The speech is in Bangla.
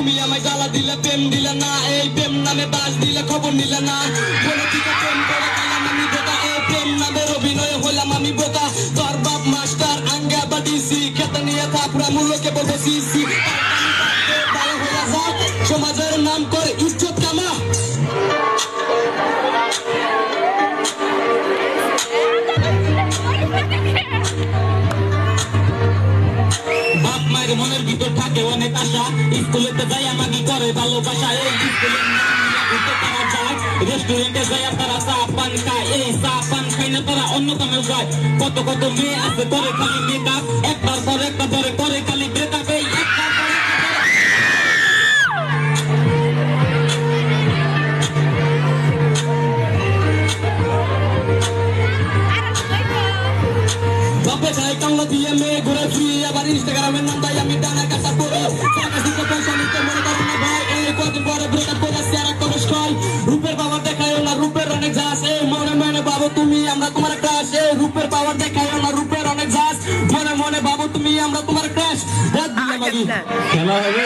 তুমি আমায় জ্বালা দিলে প্রেম দিলে না, এই প্রেম নামে বাস দিলে খবর নিলে না। বলে কি প্রেম করে কালাম আমি বোকা, এই প্রেম নামের অভিনয় হলাম আমি বোকা। তোর বাপ মাস্টার আঙ্গা বা ডিসি, খেতে নিয়ে থাপড়া মূল্যকে বলবো সিসি। ভালো হয়ে যা, সমাজের নাম করে ইজ্জত কামা। বাপ মায়ের মনের ভিতর থাকে অনেক আশা, স্কুলেতে যাই আমাকে করে ভালোবাসা। এই স্কুলের নাম নিয়ে ঘুরতে তারা যায়, রেস্টুরেন্টে যায় তারা চা পান খায়। এই চা পান খাই না তারা অন্য কামে যায়। কত কত মেয়ে আছে করে খালি মেকআপ, একটার পর একটা ধরে করে খালি ব্রেকআপ। এই একটার পর একটা বাপে খাই কামলা দিয়ে মেয়ে ঘুরে ফ্রি, আবার ইনস্টাগ্রামের নাম তাই আমি টানা কাটা করি। পয়সা নিতে মনে করো না ভাই, এই কদিন পরে ব্রেকআপ করে শেয়ার করে খাই। রূপের পাওয়ার দেখায় না, রূপের অনেক ঝাঁস। এই মনে মনে ভাবো তুমি আমরা তোমার ক্রাশ, এই রূপের পাওয়ার দেখায় না, রূপের অনেক ঝাঁস। মনে মনে ভাবো তুমি আমরা তোমার ক্রাশ। খেলা হবে।